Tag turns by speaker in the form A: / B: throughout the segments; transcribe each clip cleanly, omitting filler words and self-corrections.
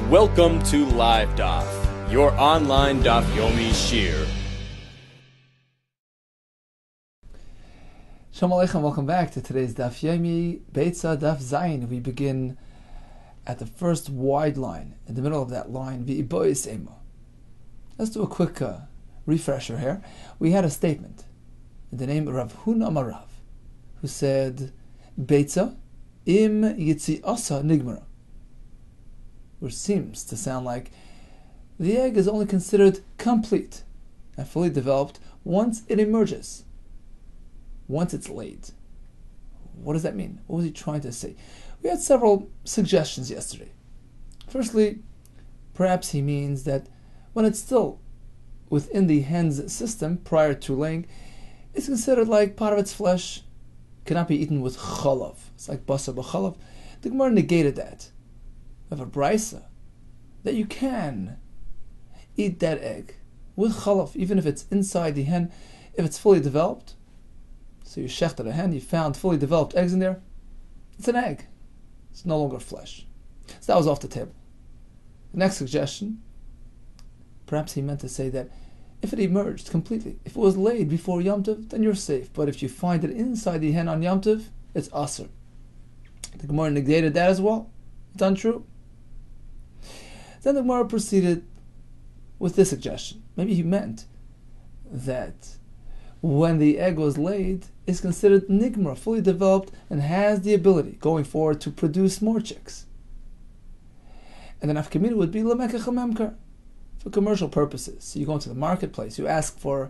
A: Welcome to Live Daf, your online Daf Yomi Shir.
B: Shalom Aleichem, welcome back to today's Daf Yomi Beitzah Daf Zayin. We begin at the first wide line, in the middle of that line, V'ibois Emo. Let's do a quick refresher here. We had a statement in the name of Rav Huna Amarav, who said, Beitzah im yitziasa nigmara, which seems to sound like the egg is only considered complete and fully developed once it emerges, once it's laid. What does that mean? What was he trying to say? We had several suggestions yesterday. Firstly, perhaps he means that when it's still within the hen's system prior to laying, it's considered like part of its flesh cannot be eaten with chalav. It's like basar b'chalav. The Gemara negated that. We have a Beitzah that you can eat that egg with chalav, even if it's inside the hen, if it's fully developed. So you shechted a hen, you found fully developed eggs in there. It's an egg. It's no longer flesh. So that was off the table. The next suggestion, perhaps he meant to say that if it emerged completely, if it was laid before Yom Tov, then you're safe. But if you find it inside the hen on Yom Tov, it's asur. The Gemara negated that as well. It's untrue. Then the Gemara proceeded with this suggestion. Maybe he meant that when the egg was laid, it's considered nigmar, fully developed, and has the ability going forward to produce more chicks. And then afkamina would be lemekach hamemkar, for commercial purposes. So you go into the marketplace, you ask for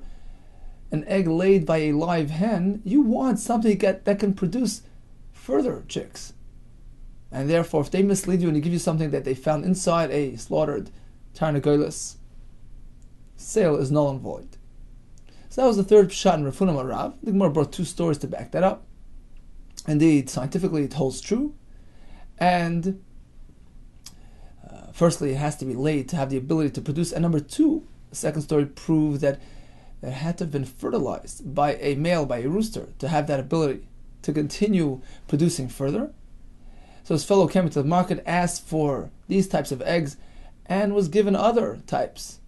B: an egg laid by a live hen, you want something that can produce further chicks. And therefore, if they mislead you and they give you something that they found inside a slaughtered tarnagolis, sale is null and void. So that was the third pshat in Rav Huna Amarav. The Gemara brought two stories to back that up. Indeed, scientifically it holds true. And firstly, it has to be laid to have the ability to produce. And number two, the second story proved that it had to have been fertilized by a male, by a rooster, to have that ability to continue producing further. So his fellow came into the market, asked for these types of eggs, and was given other types.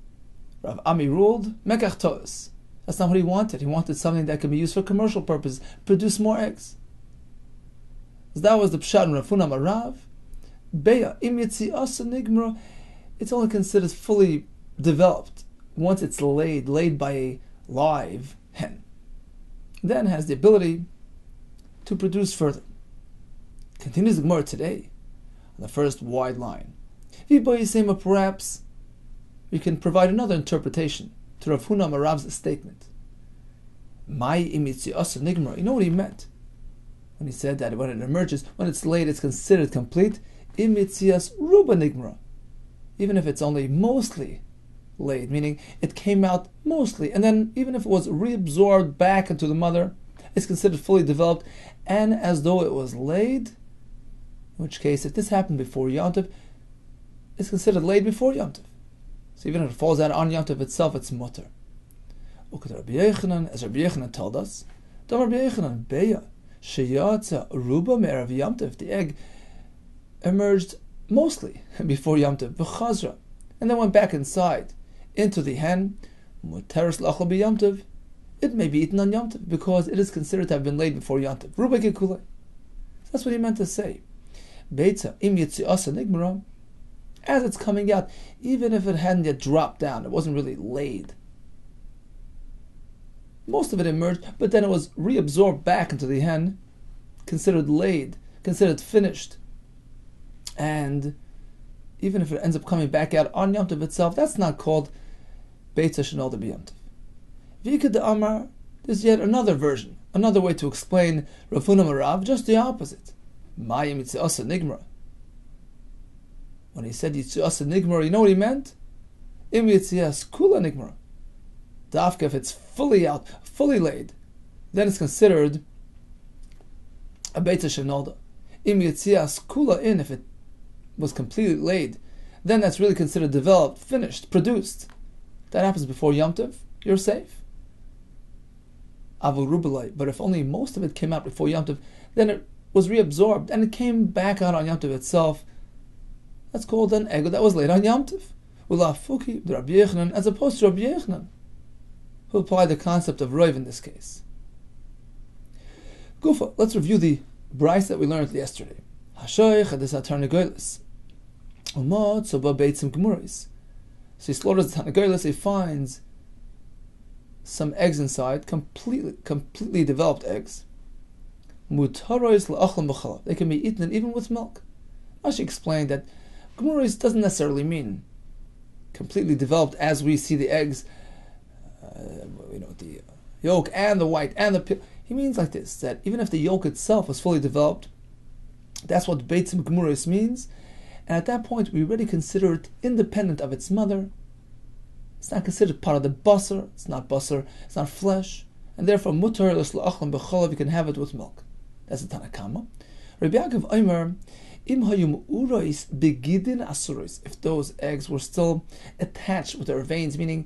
B: Rav Ami ruled, Mekach To'os. That's not what he wanted. He wanted something that could be used for commercial purposes, produce more eggs. So that was the pshat in Rav Huna Amarav. Beya im yitziasa nigmara. It's only considered fully developed once it's laid by a live hen. Then has the ability to produce further. Continues the Gemara today on the first wide line. Perhaps we can provide another interpretation to Rav Huna Amarav's statement. You know what he meant when he said that when it emerges, when it's laid, it's considered complete. Ruba nigmara, even if it's only mostly laid, meaning it came out mostly, and then even if it was reabsorbed back into the mother, it's considered fully developed, and as though it was laid. In which case, if this happened before Yom Tov, it's considered laid before Yom Tov. So even if it falls out on Yom Tov itself, it's mutter. As Rabbi Yehuda told us, the egg emerged mostly before Yom Tov, and then went back inside into the hen. It may be eaten on Yom Tov because it is considered to have been laid before Yom Tov. That's what he meant to say. Beitzah im yitziasa nigmara, as it's coming out, even if it hadn't yet dropped down, it wasn't really laid. Most of it emerged, but then it was reabsorbed back into the hen, considered laid, considered finished. And even if it ends up coming back out on Yom Tov itself, that's not called Beitzah Shenolda b'Yom Tov. V'ikad Amar, there's yet another version, another way to explain Rav Huna Amarav, just the opposite. Mayim yitziasa nigmara. When he said yitziasa nigmara, you know what he meant? Im yitzias kula nigmara. Dafka, if it's fully out, fully laid, then it's considered a Beitzah Shenolda. Im yitzias kula in, if it was completely laid, then that's really considered developed, finished, produced. That happens before Yom Tov, you're safe. Avul Rubalai, but if only most of it came out before Yom Tov, then it was reabsorbed and it came back out on Yom Tov itself. That's called an egg that was laid on Yom Tov. Ulafuki, the Rabbi Yechanan, as opposed to Rabbi Yechanan, who applied the concept of roiv in this case. Gufa, let's review the Beitzah that we learned yesterday. Hashoich adis hatarnagolos. Umot soba beitzim gemuris. So he slaughters the tarnagolos, he finds some eggs inside, completely developed eggs. Mutarois la'achlam b'chalav. They can be eaten even with milk. Rashi explained that gemuris doesn't necessarily mean completely developed as we see the eggs, the yolk and the white and the peel. He means like this, that even if the yolk itself was fully developed, that's what Beitzim Gemuris means, and at that point we already consider it independent of its mother. It's not considered part of the basar, it's not flesh, and therefore mutar l'achlam b'cholav, you can have it with milk. That's the Tanakama. Rabbi Yaakov Omer, im hayum urois begidin asurois, if those eggs were still attached with their veins, meaning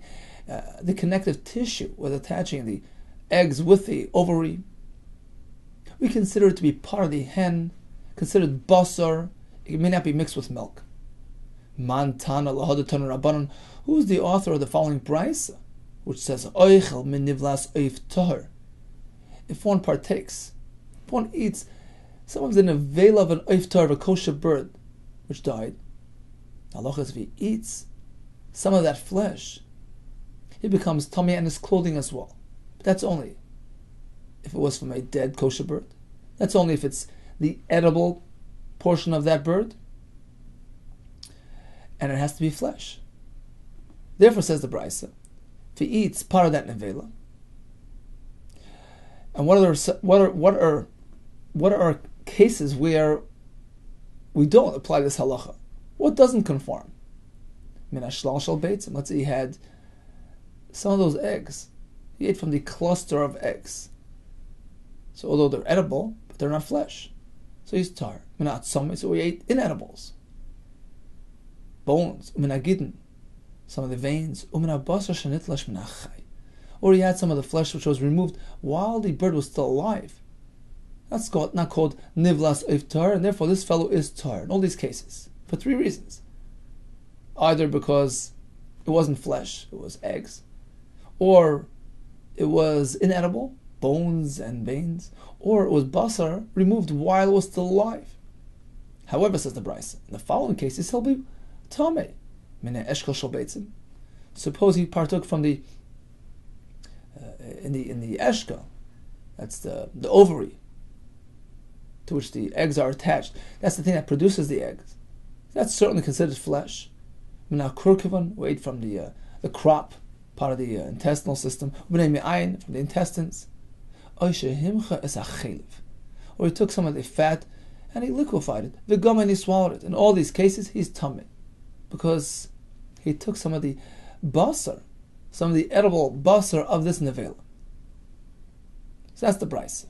B: the connective tissue was attaching the eggs with the ovary, we consider it to be part of the hen, considered basar. It may not be mixed with milk. Man tana lahadatan rabbanon. Who is the author of the following Beitzah, which says oichel min nivlas oif tahor? If one partakes, if one eats, someone's in a veil of an oif tahor, of a kosher bird which died. Halacha is if he eats some of that flesh, he becomes tummy and his clothing as well. But that's only if it was from a dead kosher bird. That's only if it's the edible portion of that bird, and it has to be flesh. Therefore, says the Beitzah, if he eats part of that nevela, and what are cases where we don't apply this halacha? What doesn't conform? Min hashlal shel beitzim. Let's say he had some of those eggs. He ate from the cluster of eggs. So although they're edible, but they're not flesh. So he's tar. So he ate inedibles. Bones. Some of the veins. Or he had some of the flesh which was removed while the bird was still alive. That's not called nivlas oif tar, and therefore this fellow is tar in all these cases. For three reasons. Either because it wasn't flesh, it was eggs, or it was inedible, bones and veins, or it was basar, removed while it was still alive. However, says the Beitzah, in the following cases he'll be tamei, mine eshkel shel beitzim. Suppose he partook from the in the eshkel, that's the ovary to which the eggs are attached. That's the thing that produces the eggs. That's certainly considered flesh. Mina kurkivan, we ate from the crop, part of the intestinal system. From the intestines. Or he took some of the fat and he liquefied it. V'gam, and he swallowed it. In all these cases, he's tamei, because he took some of the basar, some of the edible basar of this nevela. So that's the Beitzah.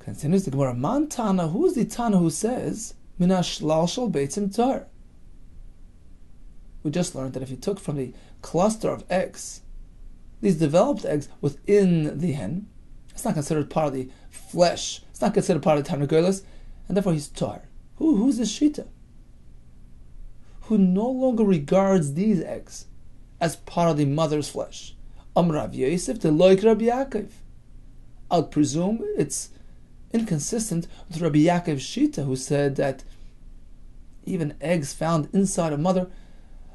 B: Continues the Gemara. Man Tana, who is the Tana who says min hashlal shel beitzim tar? We just learned that if you took from the cluster of eggs, these developed eggs within the hen, it's not considered part of the flesh. It's not considered part of the tarnagolos, and therefore he's tar. Who's this shita? Who no longer regards these eggs as part of the mother's flesh. Rav Yosef de loik Rabbi Yaakov. I'll presume it's inconsistent with Rabbi Yaakov's shita, who said that even eggs found inside a mother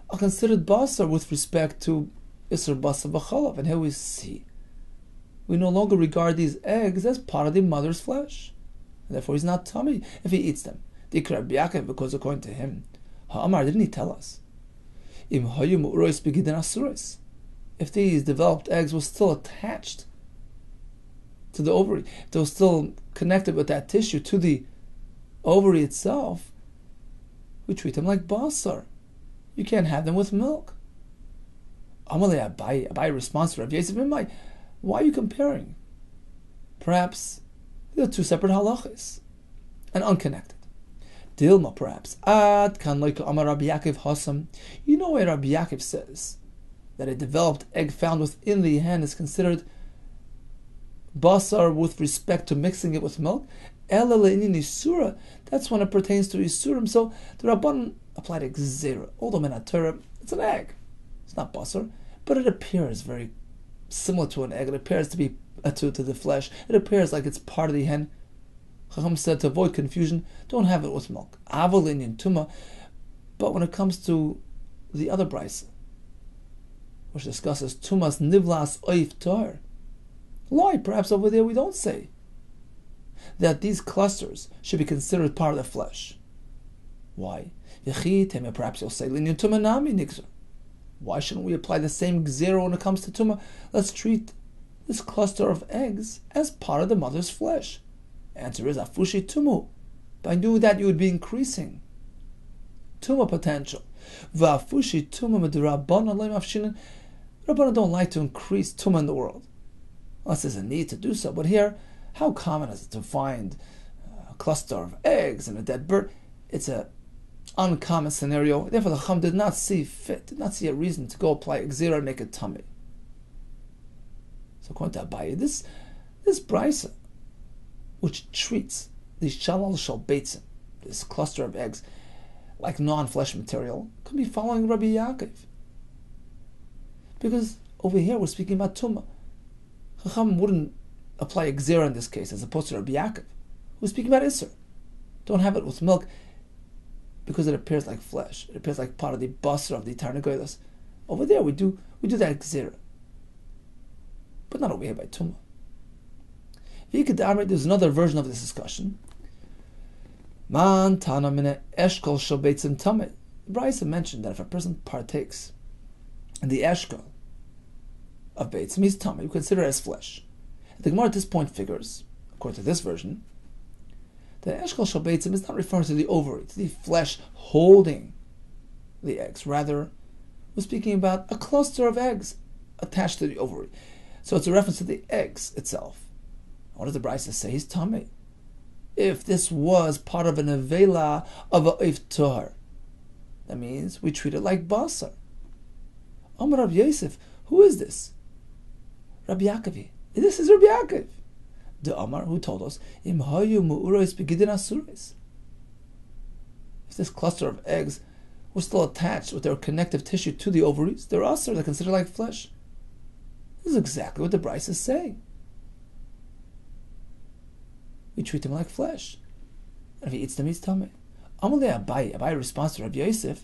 B: are considered basar with respect to Isser Basar B'chalav. And here we see, we no longer regard these eggs as part of the mother's flesh. And therefore he's not tamei if he eats them. Dik Rabbi Yaakov, because according to him, Ha'amar, didn't he tell us? Im hayu mu'rois begidin asurois. If these developed eggs were still attached to the ovary, if they were still connected with that tissue to the ovary itself, we treat them like basar. You can't have them with milk. Amalei Abai responds to Rav Yosef, why are you comparing? Perhaps they're two separate halachas and unconnected. Dilma, perhaps. Ad kan loika Amar Rabbi Yaakov Hasam. You know where Rabbi Yaakov says that a developed egg found within the hen is considered basar with respect to mixing it with milk? Ela le'inin isura, that's when it pertains to isurim. So the Rabban applied a gzera. Although min Torah, it's an egg. It's not basar, but it appears very similar to an egg. It appears to be to the flesh. It appears like it's part of the hen. Chacham said to avoid confusion, don't have it with milk. Aval le'inin tuma. But when it comes to the other brisa, which discusses tumas nivlas oif tar, why? Perhaps over there we don't say that these clusters should be considered part of the flesh. Why? Perhaps you'll say, why shouldn't we apply the same gzera when it comes to tuma? Let's treat this cluster of eggs as part of the mother's flesh. Answer is afushi tumu. By doing that, you would be increasing tuma potential. Va'afushi tuma medrabbanan le'mafshinin. Rabbanan don't like to increase tuma in the world, unless there's a need to do so. But here, how common is it to find a cluster of eggs and a dead bird? It's an uncommon scenario. Therefore, the Chacham did not see a reason to go apply gzera and make it tummy. So according to Abaye, this brisa, which treats the shalal shal beitzah, this cluster of eggs, like non-flesh material, could be following Rabbi Yaakov. Because over here we're speaking about tumah. Chacham wouldn't apply a gzera in this case, as opposed to Rabbi Yaakov, who's speaking about Isser. Don't have it with milk, because it appears like flesh. It appears like part of the basar of the tarnagoylas. Over there we do that gzera, but not over here by tumah. There's another version of this discussion. Man tana mine eshkol shel beitzim tameh. The Brisa mentioned that if a person partakes in the eshkol of beitzim, he's tameh. You consider it as flesh. The Gemara at this point figures, according to this version, that eshkol shel beitzim is not referring to the ovary, to the flesh holding the eggs. Rather, we're speaking about a cluster of eggs attached to the ovary. So it's a reference to the eggs itself. What does the Brisa say? He's tameh. If this was part of an avela of a iftar, that means we treat it like basar. Amar Rav Yosef, who is this? Rabbi Yaakov. This is Rabbi Yaakov. The Amar, who told us, Im hayu mu'uros begidin asuris. If this cluster of eggs were still attached with their connective tissue to the ovaries, they're asur, they're considered like flesh. This is exactly what the Brisa is saying. We treat them like flesh. And if he eats them, he's tameh. Amalei Abaye responds to Rabbi Yosef,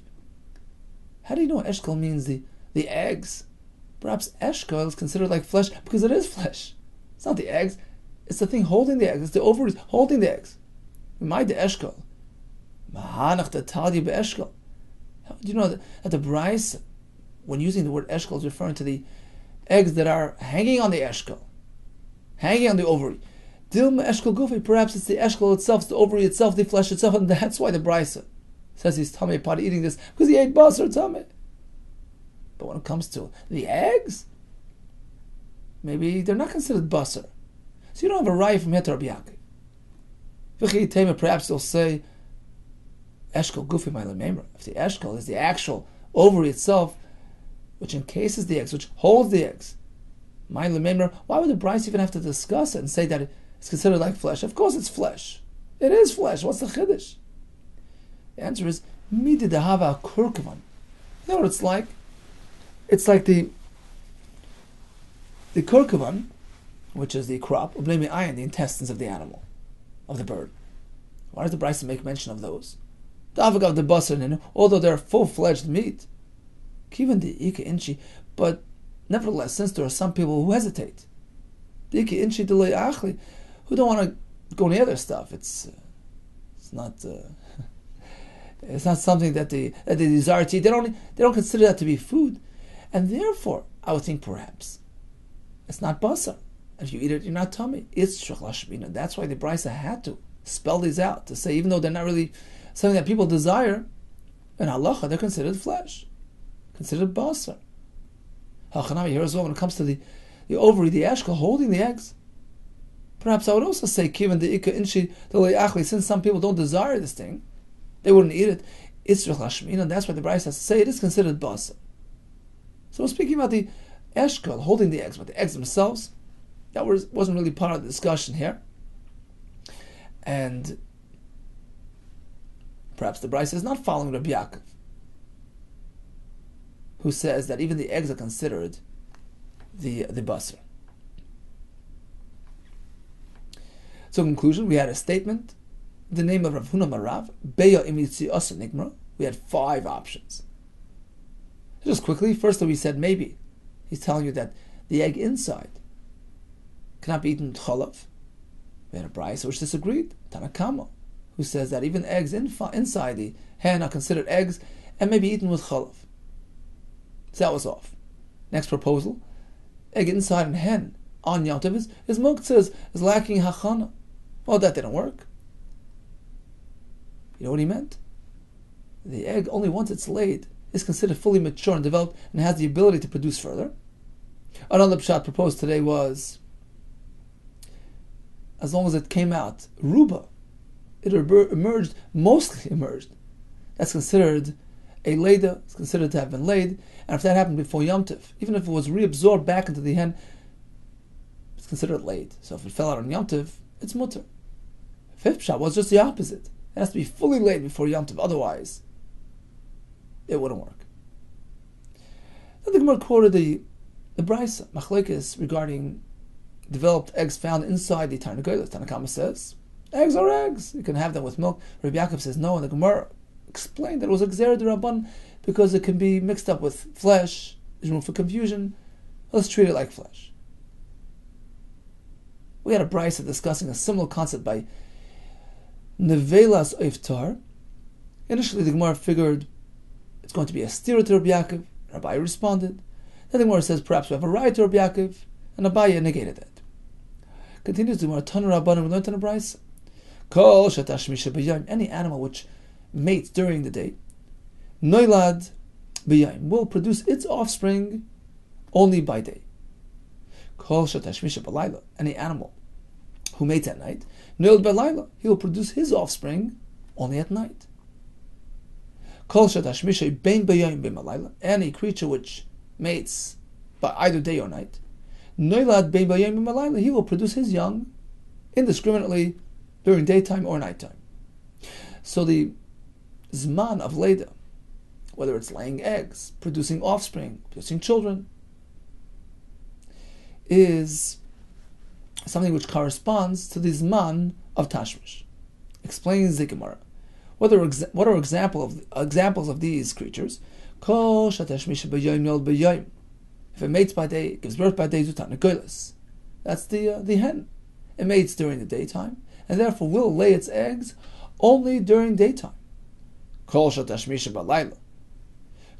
B: how do you know eshkol means the eggs? Perhaps eshkol is considered like flesh because it is flesh. It's not the eggs. It's the thing holding the eggs. It's the ovaries holding the eggs. How do you know that the Brisa, when using the word eshkol, is referring to the eggs that are hanging on the eshkol, hanging on the ovary? Dilma eshkol gufi, perhaps it's the eshkol itself, it's the ovary itself, the flesh itself, and that's why the Brisa says he's tameh upon eating this, because he ate basar tameh. But when it comes to the eggs, maybe they're not considered basar. So you don't have a raya from here to Rabbi Yaakov. Perhaps they'll say eshkol gufi ma'ila memra. If the eshkol is the actual ovary itself, which encases the eggs, which holds the eggs, ma'ila memra, why would the Brisa even have to discuss it and say that it's considered like flesh? Of course it's flesh. It is flesh. What's the chiddush? The answer is midi dehava kurkavan. You know what it's like? It's like the kurkavan, which is the crop, ublemi ayin, the intestines of the animal, of the bird. Why does the Brisa make mention of those? The avog of the basar, although they're full-fledged meat, kivan the ika inchi, but nevertheless, since there are some people who hesitate, the ika inchi delay achli, who don't want to go near their stuff. It's not something that they desire to eat. They don't consider that to be food, and therefore I would think perhaps it's not basar. If you eat it, you're not tummy. It's shechlashmina. That's why the Brisa had to spell these out to say, even though they're not really something that people desire, in halacha they're considered flesh, considered basar. Hachanami here as well when it comes to the ovary, the eshkol holding the eggs. Perhaps I would also say, given the ika inshi achli, since some people don't desire this thing, they wouldn't eat it. It's shechlashmina, and that's why the Brisa has to say it is considered basar. So we're speaking about the eshkol holding the eggs, but the eggs themselves, that wasn't really part of the discussion here. And perhaps the Beitzah is not following Rabbi Yaakov, who says that even the eggs are considered the basar. So in conclusion, we had a statement, the name of Rav Huna Marav, Beya Imitzi Asa Nigmar. We had 5 options. Just quickly, first we said maybe he's telling you that the egg inside cannot be eaten with chalav. We had a Beitzah which disagreed, Tanakama, who says that even eggs inside the hen are considered eggs and may be eaten with chalav. So that was off. Next proposal, egg inside and hen on Yom Tov is muktzah, is lacking hachana. Well, that didn't work. You know what he meant? The egg, only once it's laid, is considered fully mature and developed and has the ability to produce further. Another pshat proposed today was, as long as it came out ruba, it mostly emerged. That's considered a leda, it's considered to have been laid, and if that happened before Yom Tov, even if it was reabsorbed back into the hen, it's considered laid. So if it fell out on Yom Tov, it's mutter. Fifth pshat was just the opposite. It has to be fully laid before Yom Tov, otherwise it wouldn't work. Then the Gemara quoted the Beitzah, machlekes, regarding developed eggs found inside the Tarnagolos. Tanakama says, eggs are eggs. You can have them with milk. Rabbi Yaakov says no, and the Gemara explained that it was a gzera d'Rabban because it can be mixed up with flesh. There's room for confusion. Let's treat it like flesh. We had a Beitzah discussing a similar concept by Nevelas Oiftar. Initially, the Gemara figured it's going to be a stira to Rabbi Yaakov. Rabbi responded. Then the Gemara says perhaps we have a right to Rabbi Yaakov, and Abaye negated that. Continues the Gemara, Tanu Rabbanim, we learned in a Beitzah. Kol shatashmisha b'yayim, any animal which mates during the day, noilad b'yayim, will produce its offspring only by day. Kol shatashmisha b'layla, any animal who mates at night, noilad b'layla, he will produce his offspring only at night. Kol shatashmisha bein b'yayim bein b'layla, any creature which mates by either day or night, noilad bein b'yayim bein b'layla, he will produce his young indiscriminately during daytime or nighttime. So the zman of leda, whether it's laying eggs, producing offspring, producing children, is something which corresponds to the zman of tashmish. Explains the Gemara. What are examples of these creatures? Kol shatashmish b'yayim yol b'yayim. If it mates by day, it gives birth by day, zutan negolas. That's the hen. It mates during the daytime, and therefore will lay its eggs only during daytime. Kol shatashmish b'layla.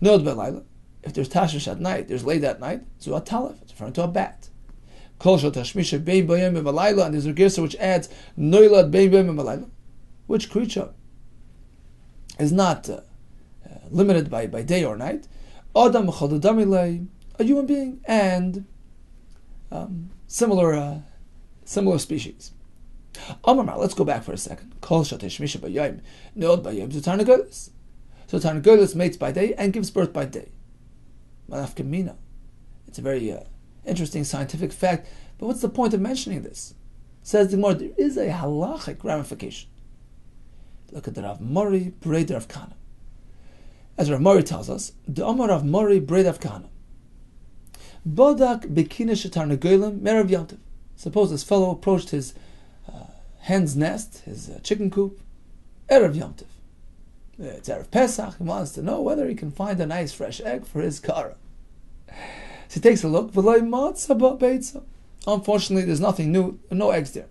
B: Nod b'layla. If there's tashmish at night, there's laid at night, zu atalef. It's referring to a bat. Kol shatashmish bein b'yayim b'layla, and there's a girsa which adds noilad bein b'yayim b'layla. Which creature is not limited by day or night? Adam chadadamilei, a human being, and similar species. Amar, let's go back for a second. Kol shatashmisha b'yayim, noilad b'yayim zu tarnagolos. So tarnagolos mates by day and gives birth by day. Manafkamina. It's a very interesting scientific fact, but what's the point of mentioning this? Says the Gemara, there is a halachic ramification. Look at the Rav Mori Brei Rav Kahana. As Rav Mori tells us, the Amar Rav Mori Brei Rav Kahana. Bodak bekina shetarnagolim merav Yom Tov. Suppose this fellow approached his hen's nest, his chicken coop, erev Yom Tov. It's erev Pesach. He wants to know whether he can find a nice fresh egg for his kara. So he takes a look. V'lo matzah beitzah. Unfortunately, there's nothing new, no eggs there.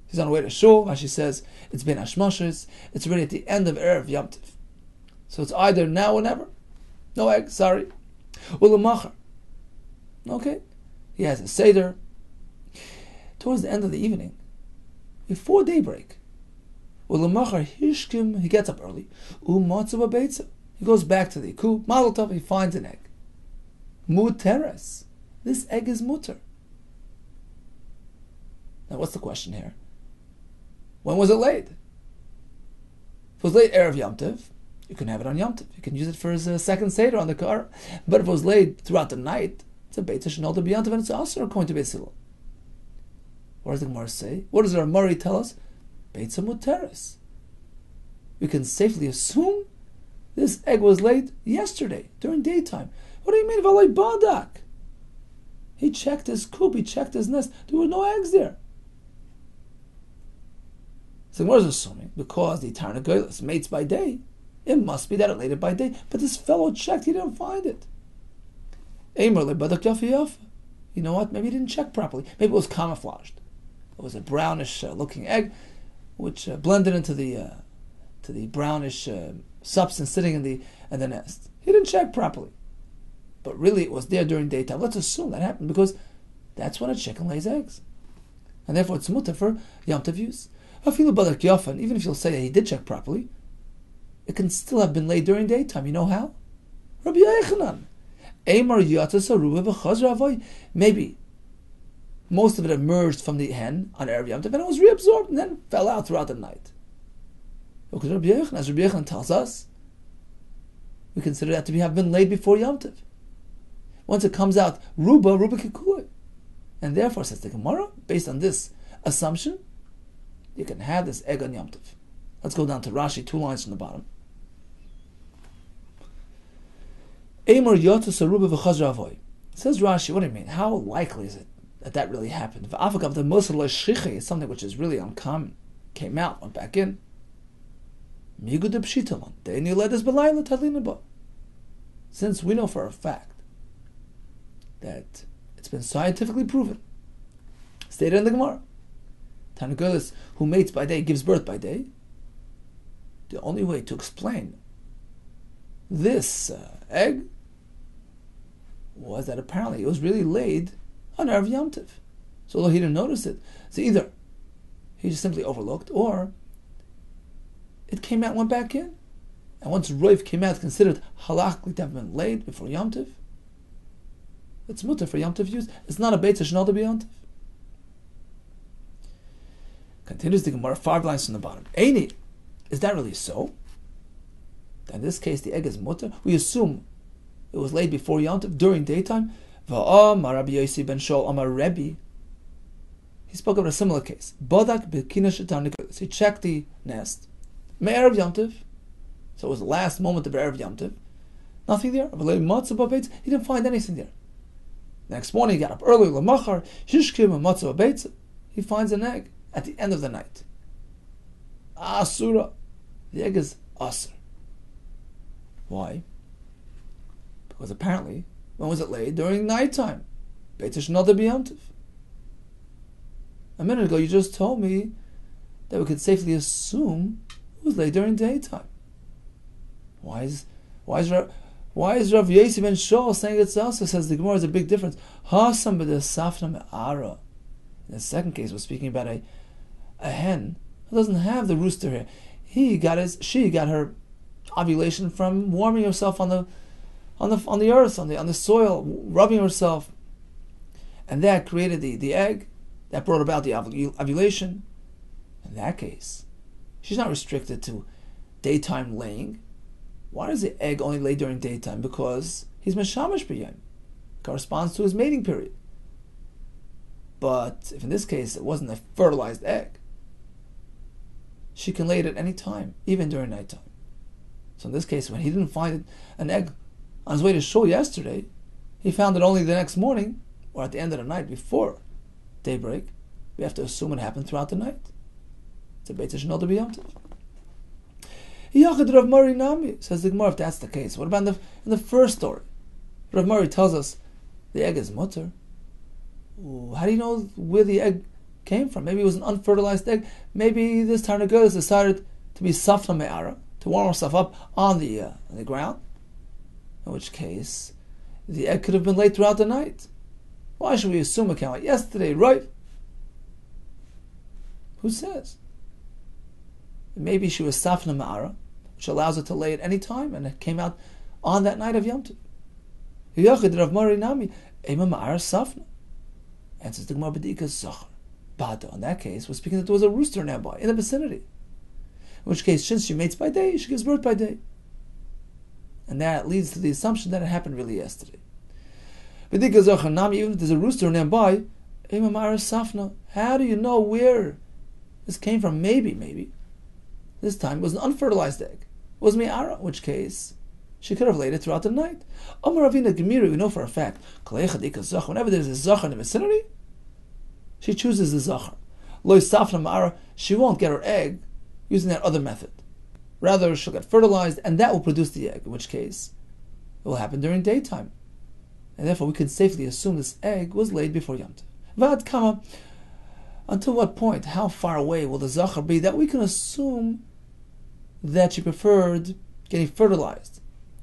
B: He's on the way to shul. Rashi says it's been hashmashos. It's already at the end of erev Yom Tov. So it's either now or never. No eggs, sorry. Ulamachar. Okay. He has a seder. Towards the end of the evening, before daybreak, Ulamachar hishkim, he gets up early. Umatzah beitzah. He goes back to the coop. Mazel tov, he finds an egg. Muteres. This egg is muter. Now what's the question here? When was it laid? If it was laid erev Yom Tov, you can have it on Yom Tov. You can use it for his second seder on the car. But if it was laid throughout the night, it's a Beitzah Shenol B'Yom Tov, and it's also according to Beitzah. What does the Gemara say? What does our Mori tell us? Beitzah muteris. We can safely assume this egg was laid yesterday, during daytime. What do you mean, Valay Badak? He checked his coop, he checked his nest. There were no eggs there. So the Gemara is assuming, because the Tarnagolis mates by day, it must be that it laid it by day. But this fellow checked, he didn't find it. You know what? Maybe he didn't check properly. Maybe it was camouflaged. It was a brownish looking egg, which blended into the brownish substance sitting in the nest. He didn't check properly. But really it was there during daytime. Let's assume that happened because that's when a chicken lays eggs. And therefore it's mutter for Yom Tov use. Even if you'll say that he did check properly, it can still have been laid during daytime. You know how? Rabbi Yehuda maybe most of it emerged from the hen on Erev Yom Tov and it was reabsorbed and then fell out throughout the night. Because Rabbi Yehuda, as Rabbi Yehuda tells us, we consider that to have been laid before Yom Tov. Once it comes out, ruba kikuloi. And therefore, says the Gemara, based on this assumption, you can have this egg on Yom Tov. Let's go down to Rashi, 2 lines from the bottom. Says Rashi, what do you mean? How likely is it that really happened? It's something which is really uncommon. Came out, went back in. Since we know for a fact that it's been scientifically proven, stated in the Gemara, Tarnagolis who mates by day gives birth by day. The only way to explain this egg was that apparently it was really laid on Erev Yom Tov. So although he didn't notice it, so either he just simply overlooked, or it came out and went back in. And once Roiv came out, it's considered halachically to have been laid before Yom Tov. It's mutter for Yom Tov use. It's not a Beitzah shnal to be Yom Tov. Continues the Gemara, 5 lines from the bottom. Eini, is that really so? In this case, the egg is mutter. We assume it was laid before Yom Tov during daytime. Va'amar Rabbi Yossi ben Shol Amar Rebbe. He spoke of a similar case. Bodak b'kina shetarnagolos. He checked the nest. Me'erev Yom Tov. So it was the last moment of Erev Yom Tov. Nothing there. He didn't find anything there. Next morning he got up early. He finds an egg at the end of the night. Asura. The egg is asur. Why? Because apparently, when was it laid? During nighttime. Beitzah shnal to be Yom Tov. A minute ago you just told me that we could safely assume it was laid during daytime. Why is Rav Yossi ben Shol saying it's also? Says the Gemara is a big difference. In the second case, we're speaking about a hen who doesn't have the rooster here. She got her ovulation from warming herself on the earth, on the soil, rubbing herself, and that created the egg that brought about the ovulation. In that case, she's not restricted to daytime laying. Why does the egg only lay during daytime? Because he's meshamash b'yom. Corresponds to his mating period. But if in this case it wasn't a fertilized egg, she can lay it at any time, even during nighttime. So in this case, when he didn't find an egg on his way to shul yesterday, he found it only the next morning, or at the end of the night before daybreak. We have to assume it happened throughout the night. It's a Beitzah shnal to be Yom Tov. Rav Mari Nami, says the Gemara, if that's the case. What about in the first story? Rav Mari tells us the egg is mutter. How do you know where the egg came from? Maybe it was an unfertilized egg. Maybe this Tarnagolis decided to be safna me'ara, to warm herself up on the ground. In which case, the egg could have been laid throughout the night. Why should we assume it came out yesterday, right? Who says? Maybe she was safna ma'ara, which allows her to lay at any time, and it came out on that night of Yom Tov. Yachid Rav Mari Nami, Ema ma'ara safna. Answers the Gemara b'dika zachar. Bada, in that case, we're speaking that there was a rooster nearby, in the vicinity. In which case, since she mates by day, she gives birth by day. And that leads to the assumption that it happened really yesterday. B'dika zachar nami, even if there's a rooster nearby, Ema ma'ara safna. How do you know where This came from maybe. This time it was an unfertilized egg. It was mi'ara, in which case she could have laid it throughout the night. Amar Ravina Gemiri, we know for a fact, whenever there's a zachar in the vicinity, she chooses the zachar. Lo safna ma'ara, she won't get her egg using that other method. Rather, she'll get fertilized, and that will produce the egg, in which case it will happen during daytime. And therefore we can safely assume this egg was laid before Yom Tov. Vad kama, until what point, how far away will the zachar be that we can assume that she preferred getting fertilized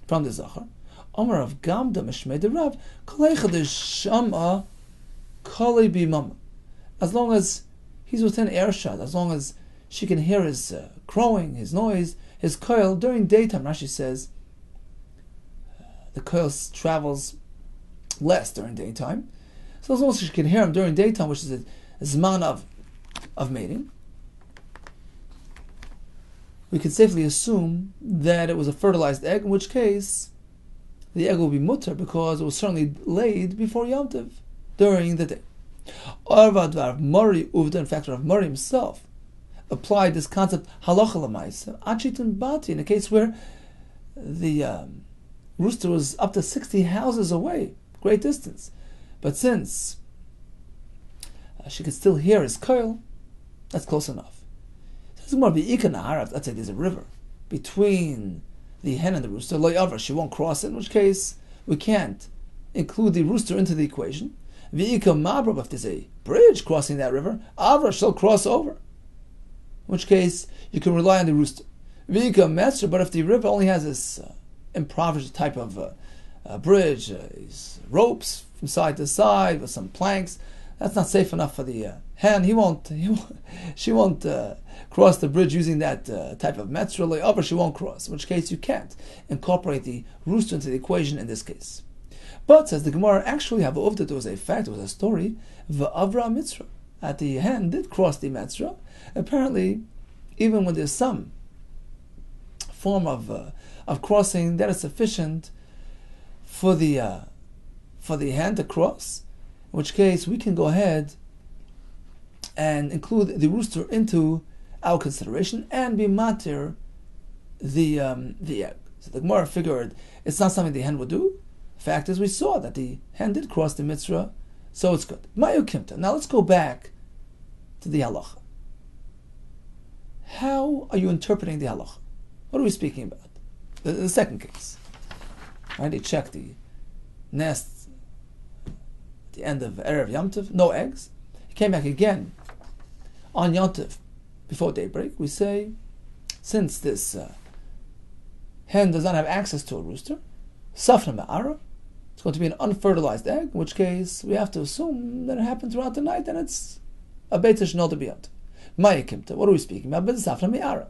B: from the zachar? Amar of Gamda Mishmei de Rav, Kolecha de Shama Kole Bimama. As long as he's within earshot, as long as she can hear his crowing, his noise, his koil during daytime. Rashi says the koil travels less during daytime. So as long as she can hear him during daytime, which is a zman of mating, we can safely assume that it was a fertilized egg, in which case the egg will be mutter because it was certainly laid before Yom Tov during the day. In fact, Rav Mori himself applied this concept halacha l'maisa achitun bati in a case where the rooster was up to 60 houses away, great distance, but since she could still hear his koil, that's close enough. Let's say there's a river between the hen and the rooster. Lo yavar, she won't cross it, in which case we can't include the rooster into the equation. V'ika mabrav, if there's a bridge crossing that river, avra, she'll cross over, in which case you can rely on the rooster. V'ika metzra, but if the river only has this improvised type of bridge, ropes from side to side with some planks, that's not safe enough for the hen. She won't cross the bridge using that type of metzra. Or she won't cross, in which case you can't incorporate the rooster into the equation in this case. But, says the Gemara, actually, there was a fact, there was a story, v'avra mitzra, that the hen did cross the metzra. Apparently, even when there's some form of crossing, that is sufficient for the hen to cross, in which case we can go ahead and include the rooster into our consideration and be matir the egg. So the Gemara figured it's not something the hen would do. Fact is, we saw that the hen did cross the mitzvah, so it's good. Mayukimta. Now let's go back to the halacha. How are you interpreting the halacha? What are we speaking about? The second case. Right? He checked the nest at the end of Erev Yom Tov, no eggs. He came back again on Yom Tov before daybreak. We say, since this hen does not have access to a rooster, safna me'ara, it's going to be an unfertilized egg, in which case we have to assume that it happened throughout the night, and it's a Beitzah shnol to be out. Mayikimta, what are we speaking about? But safna me'ara.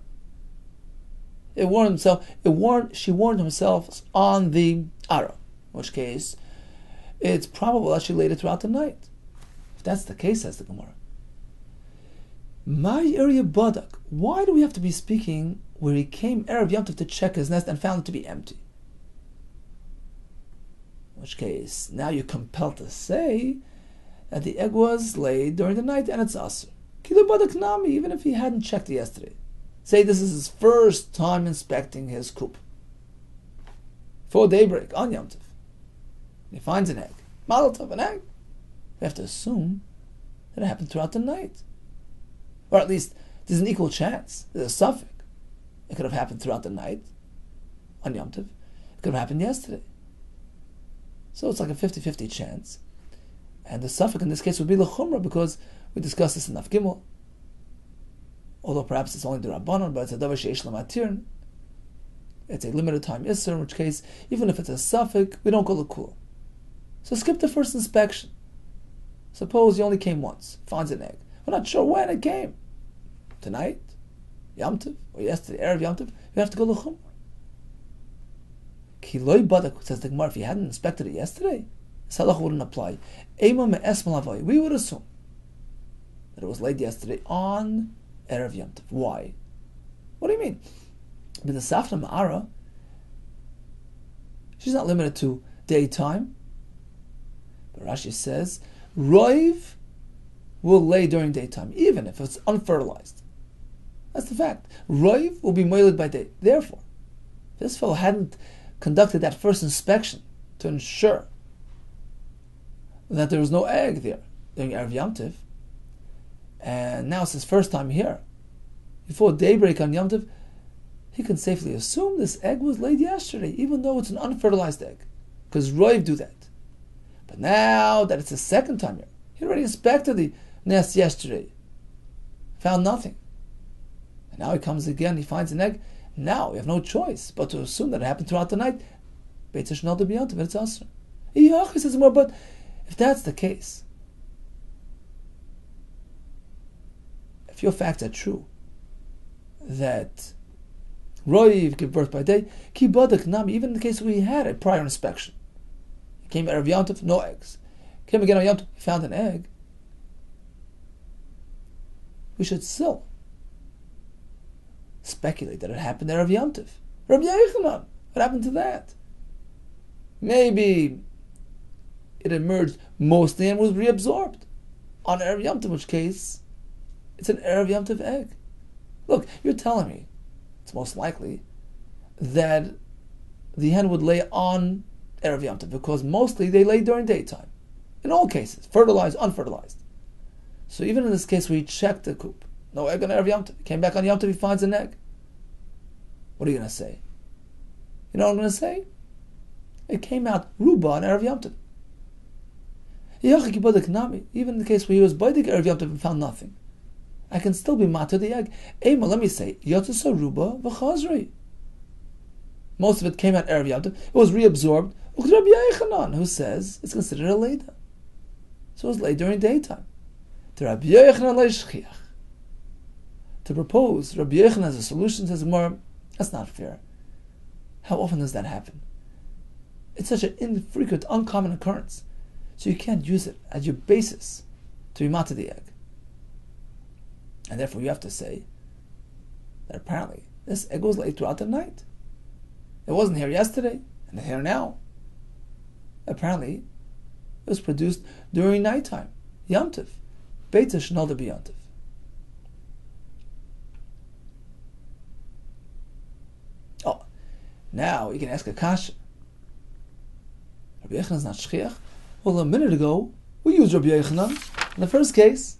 B: She warned herself on the ara, in which case it's probable that she laid it throughout the night. If that's the case, says the Gemara, my area badak, why do we have to be speaking where he came Erev Yom Tov to check his nest and found it to be empty? In which case, now you're compelled to say that the egg was laid during the night and it's asur. Kilu badak nami, even if he hadn't checked it yesterday. Say this is his first time inspecting his coop. Before daybreak, on Yom Tov. He finds an egg. Mazel tov, an egg. We have to assume that it happened throughout the night. Or at least, there's an equal chance. There's a suffix. It could have happened throughout the night, on Yom Tov. It could have happened yesterday. So it's like a 50-50 chance. And the suffix in this case would be l'chumra, because we discussed this in Naf Gimel. Although perhaps it's only the Rabbanon, but it's a davar sheish l'matirn. It's a limited time isser, in which case, even if it's a suffix, we don't go l'kul. So skip the first inspection. Suppose you only came once, finds an egg. We're not sure when it came. Tonight, Yom Tov, or yesterday, Erev Yom Tov, you have to go l'chumra. Ki loy badak, says the Gemara, if you hadn't inspected it yesterday, this halacha wouldn't apply. Ema me'es malavai, we would assume that it was laid yesterday on Erev Yom Tov. Why? What do you mean? But the Safna Ma'ara, she's not limited to daytime. But Rashi says, Roiv will lay during daytime, even if it's unfertilized. That's the fact. Roiv will be moiled by day. Therefore, if this fellow hadn't conducted that first inspection to ensure that there was no egg there during Erev Yom Tov, and now it's his first time here, before daybreak on Yom Tov, he can safely assume this egg was laid yesterday, even though it's an unfertilized egg, because Roiv do that. But now that it's the second time here, he already inspected the nest yesterday, found nothing. And now he comes again, he finds an egg. Now we have no choice but to assume that it happened throughout the night. Beitzah shnal de b'yontiv, it's asur. He says more, but if that's the case, if your facts are true, that Roiv give birth by day, ki badak nami, even in the case we had a prior inspection. He came out of Yom Tov, no eggs. Came again on Yom Tov, he found an egg. We should still speculate that it happened there of Yom Tov. Rabbi Yehuda, what happened to that? Maybe it emerged mostly and was reabsorbed on Erev Yom Tov, in which case it's an Erev Yom Tov egg. Look, you're telling me it's most likely that the hen would lay on Erev Yom Tov because mostly they lay during daytime. In all cases, fertilized, unfertilized. So even in this case where he checked the coop, no egg on Erev Yom Tov, he came back on Yom Tov, he finds an egg. What are you going to say? You know what I'm going to say? It came out Ruba on Erev Yom Tov. Even in the case where he was Baidik Erev Yom Tov and found nothing, I can still be matter the egg. Ema, let me say, Yotzasa Ruba v'chazri. Most of it came out Erev Yom Tov. It was reabsorbed. Rabbi Yehuda, who says it's considered a Leida. So it was laid during daytime. To Rabbi Yehuda leishchiach. To propose Rabbi Yehuda as a solution says more, that's not fair. How often does that happen? It's such an infrequent, uncommon occurrence. So you can't use it as your basis to be matter the egg. And therefore you have to say that apparently this egg was laid throughout the night. It wasn't here yesterday, and it's here now. Apparently, it was produced during nighttime. Yom Tov. Beitzah shnal de b'yom Tov. Oh, now you can ask a kasha. Rabbi Yehuda is not shchiach. Well, a minute ago, we used Rabbi Yehuda. In the first case,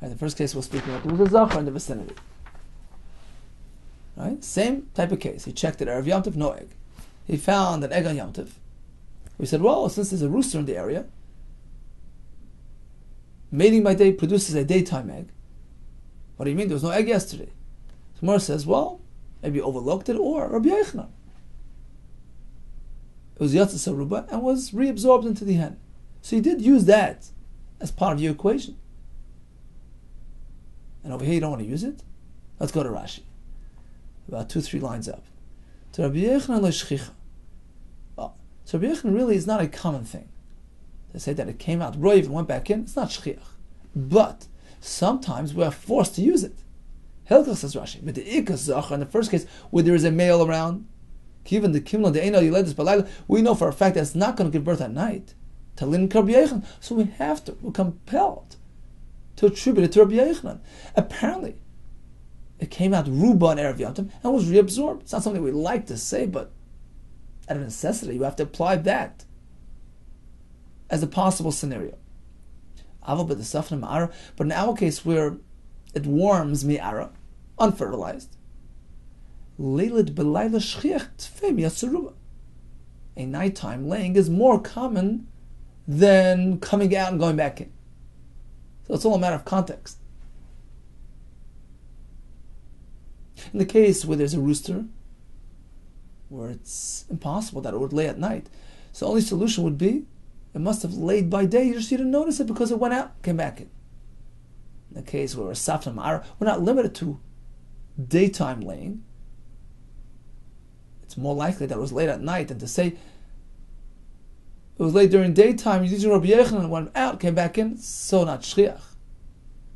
B: right, the first case we're speaking about, there was a zachar in the vicinity. Right? Same type of case. He checked it Erev Yom Tov, no egg. He found an egg on Yom Tov. We said, well, since there's a rooster in the area, mating by day produces a daytime egg. What do you mean? There was no egg yesterday. Gemara says, well, maybe you overlooked it, or Rabbi Yehuda. It was Yatzis Aruba and was reabsorbed into the hen. So you did use that as part of your equation. And over here you don't want to use it? Let's go to Rashi. About 2-3 lines up. To Rabbi Yehuda leishchicha. So Rabbi Yehuda really is not a common thing. They say that it came out roiv and went back in. It's not shchiach. But sometimes we are forced to use it. Helkach says Rashi. But the ikas zachar in the first case, where there is a male around, given the kimla the einal yiledus balayla, we know for a fact that it's not going to give birth at night. Talin Rabbi Yehuda. So we're compelled to attribute it to Rabbi Yehuda. Apparently, it came out ruba on Erev Yom Tov and was reabsorbed. It's not something we like to say, but out of necessity, you have to apply that as a possible scenario. But in our case, where it warms mi'ara, unfertilized, a nighttime laying is more common than coming out and going back in. So it's all a matter of context. In the case where there's a rooster, where it's impossible that it would lay at night, so the only solution would be it must have laid by day, you just didn't notice it because it went out, came back in. In the case where we're safna ma'ara, we're not limited to daytime laying. It's more likely that it was laid at night than to say it was laid during daytime, you using Rabbi Yehuda and went out, came back in, so not shchiach.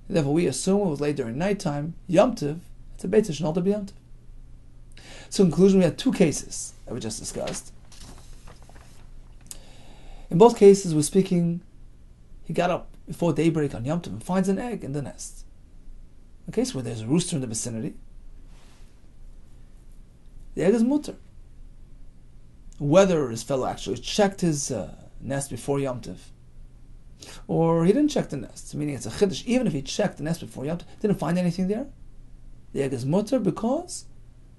B: Therefore we assume it was laid during nighttime, Yom Tov, it's a Beitzah shnal de b'yom Tov. So in conclusion, we had 2 cases that we just discussed. In both cases, we're speaking, he got up before daybreak on Yom Tov and finds an egg in the nest. In a case where there's a rooster in the vicinity, the egg is mutter. Whether his fellow actually checked his nest before Yom Tov, or he didn't check the nest, meaning it's a chiddush. Even if he checked the nest before Yom Tov, didn't find anything there, the egg is mutter because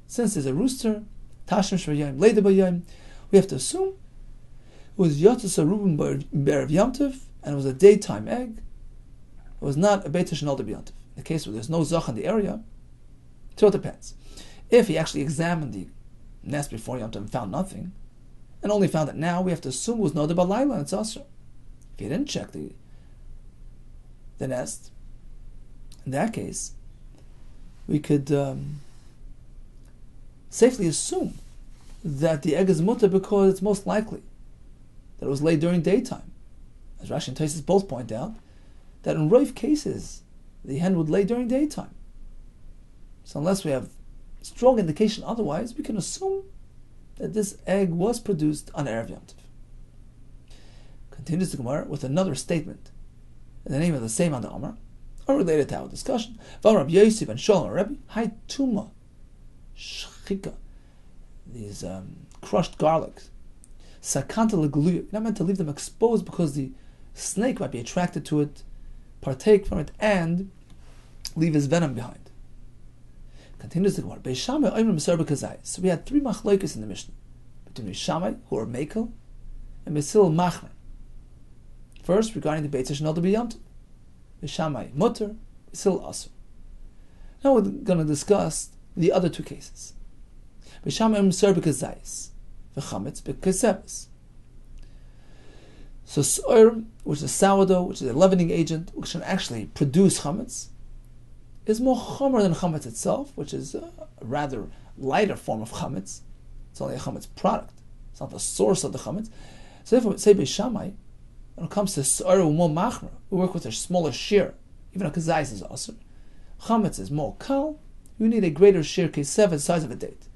B: since there's a rooster, tashim shvayim leida bayim, we have to assume it was yotzes arubim be'erev Yom Tov, and it was a daytime egg. It was not a Beitzah shenolda b'Yom Tov. In the case where there's no zach in the area, so it depends. If he actually examined the nest before Yom Tov and found nothing, and only found it now, we have to assume it was noda b'layla and it's asur. If he didn't check the nest, in that case, we could safely assume that the egg is mutter because it's most likely that it was laid during daytime. As Rashi and Tosfos both point out, that in roif cases, the hen would lay during daytime. So unless we have strong indication otherwise, we can assume that this egg was produced on Erev Yom Tov. Continues the Gemara with another statement in the name of the same Anda Amar, unrelated to our discussion. Rabbi Yosef and Shalom Rabbi, Hai Tuma, Shchika, these crushed garlics, Sakanta Legluya, you're not meant to leave them exposed because the snake might be attracted to it, partake from it, and leave his venom behind. Continues the Gemara. So we had three machlokes in the Mishnah between Beishamai, who are Mekel, and Mesil Machmer. First, regarding the Beitzah shenolda b'Yom Tov, Beishamai mutter, Mesil asur. Now we're going to discuss the other two cases. Beishamai Misar b'Kazayis, v'Chametz b'Kaseves. So sour, which is sourdough, which is a leavening agent, which can actually produce chametz, is more chomer than chametz itself, which is a rather lighter form of chametz. It's only a chametz product. It's not the source of the chametz. So if we say Beishamai, when it comes to sour or more machmer, we work with a smaller shear. Even a kazayis is asur. Chametz is more kal. You need a greater shear, kesev, the size of a date.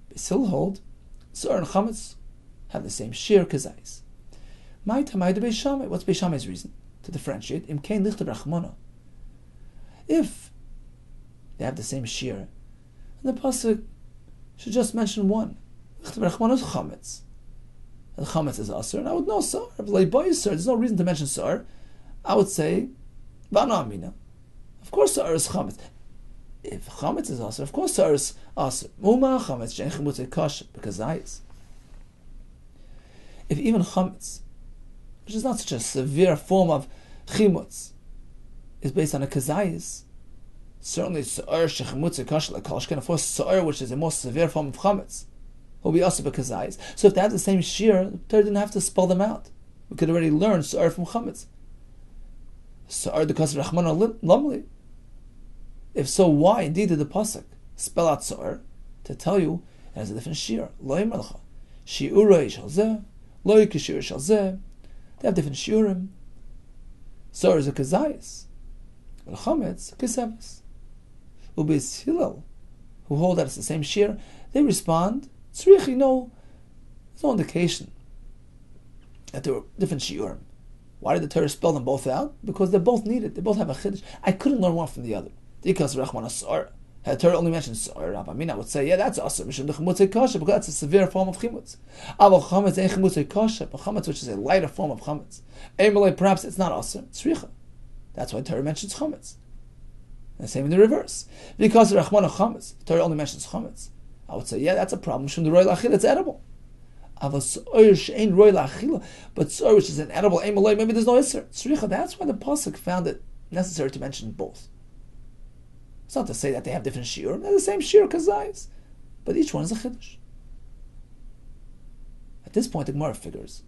B: They still hold sour and chametz have the same shear, kazayis. What's Beishamai's reason to differentiate? If they have the same shear, and the pasuk should just mention one. Chametz. And chametz is asur, and I would know sar. There's no reason to mention sar. I would say, v'ana amina. Of course, sar is chametz. If chametz is asur, of course, sar is asur. Uma chametz she'en chimutz kasher because ayis. If even chametz, which is not such a severe form of chimutz, is based on a kazayis, certainly sa'ar shechimutz kasher l'kal, of course sa'ar, which is a more severe form of chametz, will be also kazayis. So if they have the same shear, the Torah didn't have to spell them out. We could already learn sa'ar from chametz. Sa'ar because of rachmana lamli. If so, why indeed did the pasuk spell out sa'ar to tell you it has a different shear? Lo yimalcha shi'urei shal zeh, lo yikishir shal zeh. They have different shiurim. Sa'ar is a kazayis. Chametz keseves. Ubeis Hillel, who hold that it's the same shear, they respond, tzrichi, no, there's no indication that there were different shiurim. Why did the Torah spell them both out? Because they're both needed. They both have a chiddush. I couldn't learn one from the other. Because Rachman Asar. Had the Torah only mentioned Sa'ar, I would say, yeah, that's asur, because that's a severe form of chimutz. But chametz, which is a lighter form of chametz, perhaps it's not asur, it's richa. That's why the Torah mentions chametz. And the same in the reverse. Because Rachman chametz, the Torah only mentions chametz. I would say, yeah, that's a problem. It's edible. But Sa'ar, which is an edible, maybe there's no isser. It's richa. That's why the pasuk found it necessary to mention both. It's not to say that they have different shiur. They're the same shiur kazayis, but each one is a chiddush. At this point, the Gemara figures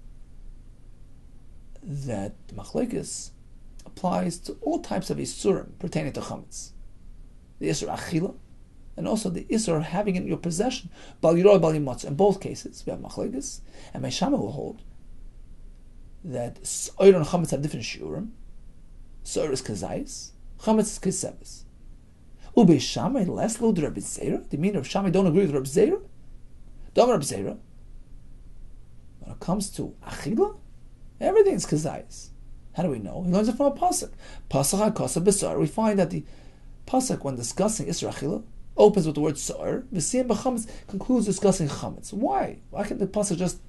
B: that the machlekes applies to all types of isurim pertaining to chametz. The isur achila, and also the isur of having it in your possession. Bal yiroi bal yimotz. In both cases, we have machlekes, and Meishama will hold that soir and chametz have different shiurim. Soir is kazayis, chametz is keseves. Ube Shammai less lo Rabbi Zera. Do you mean Rabbi Shammai don't agree with Rabbi Zera? Don't Rabbi Zera. When it comes to achila, everything is kazayis. How do we know? He learns it from a pasuk. Pasach hakosa besar. We find that the pasuk, when discussing Isra Achila, opens with the word Sa'ir, V'siyam b'chametz concludes discussing chametz. Why? Why can't the pasuk just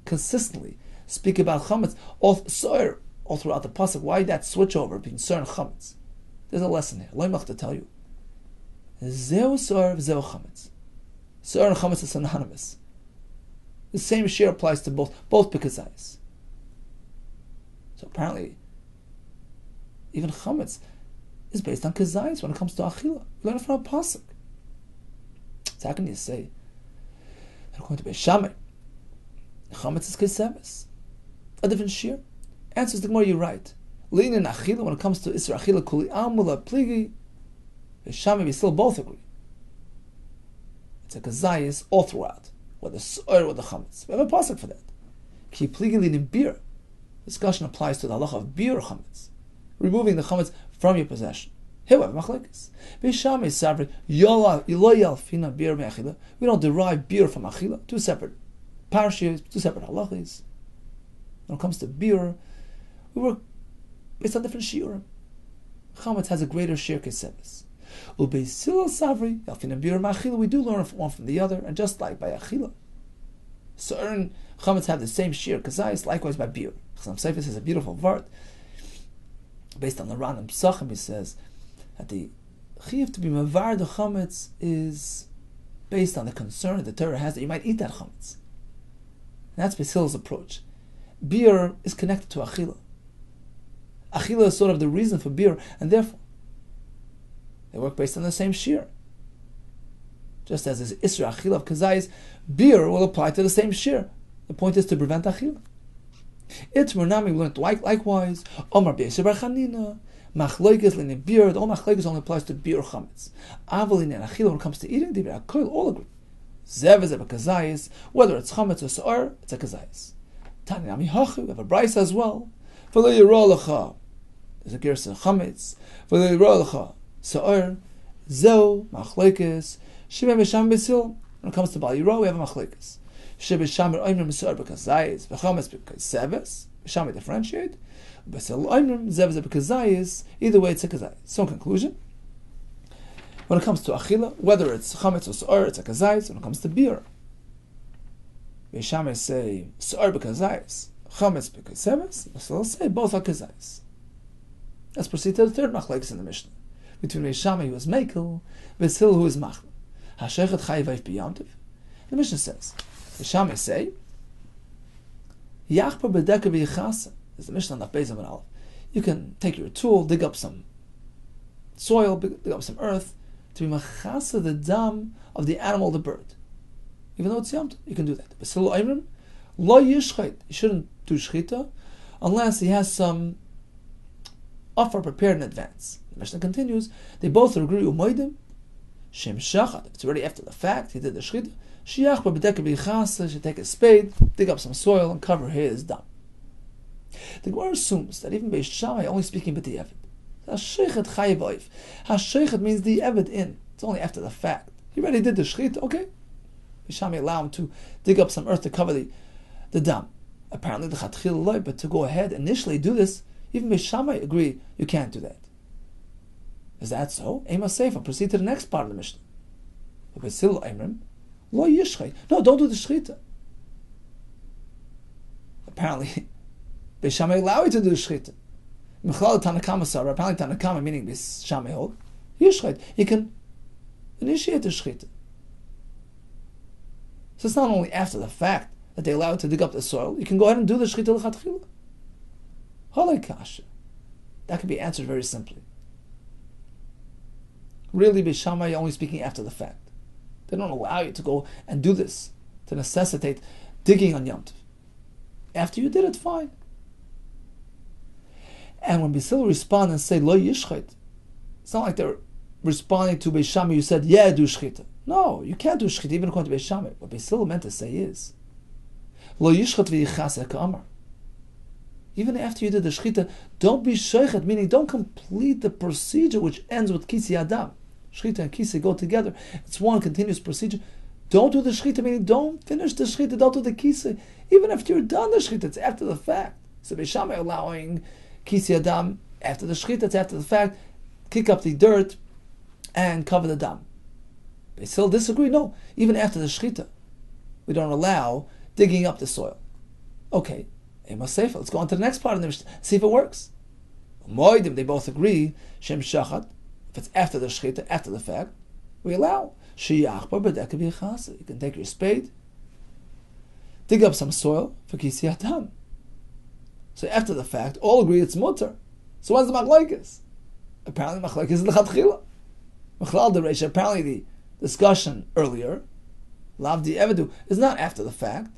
B: consistently speak about chametz all throughout the pasuk? Why that switch over between Sa'ir and chametz? There's a lesson here. Lo to tell you. Zeu Sa'ir, Zeu chametz. Sa'ir and chametz is synonymous. The same share applies to both pikazais. So apparently, even chametz is based on kazais when it comes to achila. We learn it from a pasuk. So how can you say that according to Beis Shammai, chametz is keseves, a different shear? Answers the Gemara, you're right. Leaning achila, when it comes to isra achila, kuli amula pligi, Beis Shammai, we still both agree. It's a kazais all throughout, whether or the chametz. We have a pasuk for that. Ki pligi leaning beer. Discussion applies to the halacha of beer chametz, removing the chametz from your possession. Here we have machlekes. Beis Shammai savri yolayal fina beer me'achila. We don't derive beer from achila. Two separate parashiyos, two separate halachas. When it comes to beer, we work based on different shiurim. Chametz has a greater shir keseves. Ubeis Hillel savri yal fina beer me'achila. We do learn one from the other, and just like by achila, certain chametz have the same shir kazais. Likewise by beer. Chasam Sefer says a beautiful word based on the Rambam Psachim. He says that the chiyuv to be mavar the chametz is based on the concern that the Torah has that you might eat that chametz. And that's Beis Hillel's approach. Beer is connected to achila. Achila is sort of the reason for beer, and therefore they work based on the same shir. Just as is isra achila of kazayis, beer will apply to the same shir. The point is to prevent achila. It's Murnami, we learned likewise. Omar Beitzah Bar Chanina, Machloikes Lin beer. All Machloikes only applies to beer chametz. Avalin and Achila, when it comes to eating, they all agree. Zev is a kazayis, whether it's chametz or sa'ar, it's a kazayis. Tani Nami Hachu, we have a brisa as well. V'lo yirah lecha, there's a gersa chametz. V'lo yirah lecha, sa'ar, zeu, Machloikes, Shimei B'Sham B'Sil. When it comes to Bal Yirah, we have a Machloikes. Shebe Shamer Oimrim Sa'ar B'Kazayis, V'chametz B'Kaseves, Shamer differentiate, B'Sil Oimrim, Zevez B'Kazayis, either way it's a Kazayis. So in conclusion, when it comes to Achila, whether it's chametz or Sa'ar, it's a Kazayis. When it comes to beer, Beis Shammai say Sa'ar B'Kazayis, chametz B'Kaseves, B'Sil say both are Kazayis. Let's proceed to the third machlekes in the Mishnah, between Beis Shammai who is Mekel, Beis Hillel who is Machlo. Hashechet Chayiv B'Yamtiv. The Mishnah says, the Shammai say, Yachpa b'deka b'yichasa. There's the Mishnah on the Beitzah and Aleph. You can take your tool, dig up some soil, dig up some earth, to be machasa the dam of the animal, the bird. Even though it's yamta, you can do that. But still, lo yishchait. You shouldn't do shchita unless he has some offer prepared in advance. The Mishnah continues, they both agree, umaydim, shem shachat. If it's already after the fact, he did the shchita, Shiach b'bedeka b'yichasa should take a spade, dig up some soil, and cover his dam. The Gemara assumes that even Beis Shammai only speaking b'di'evid. Hashechet chayiv oif. Hashechet means the evid in. It's only after the fact. He already did the shchita, okay. Beis Shammai allow him to dig up some earth to cover the dam. Apparently the chatchil loy, but to go ahead initially do this, even Beis Shammai agree you can't do that. Is that so? Ema Seifa. Proceed to the next part of the Mishnah. Beis Hillel Eimrim. Lo yishchai. No, don't do the shchita. Apparently, Beis Shammai allow you to do the shchita. Mechlal Tanakama Sarah. Apparently, Tanakama meaning Beis Shammai hold. Yishchai. You can initiate the shchita. So it's not only after the fact that they allow you to dig up the soil. You can go ahead and do the shchita l'chatchila. Halei kasha. That can be answered very simply. Really, Beis Shammai only speaking after the fact. They don't allow you to go and do this, to necessitate digging on Yom Tov. After you did it, fine. And when Beis Hillel respond and say, Lo yishchait, it's not like they're responding to Beis Shammai, you said, yeah, do shchita. No, you can't do shchita, even according to Beis Shammai. What Beis Hillel meant to say is, Lo yishchat v'yichasa ka'amar. Even after you did the shchita, don't be sheichet, meaning don't complete the procedure which ends with kisi adam. Shchita and kisi go together. It's one continuous procedure. Don't do the shchita, meaning don't finish the shchita, don't do the kisi. Even after you're done the shchita, it's after the fact. So Beis Shammai allowing kisi adam after the shchita, it's after the fact. kick up the dirt and cover the dam. They still disagree. No, even after the shechita, we don't allow digging up the soil. Okay, let's go on to the next part of the Mishnah, see if it works. They both agree, Shem Shachat, if it's after the shechita, after the fact, we allow. You can take your spade, dig up some soil for kisi hatam. So after the fact, all agree it's mutter. So what's the machlokes? Apparently machlokes is l'chatchila. Machlal de Reisha, apparently the discussion earlier, lavdi evedu, is not after the fact.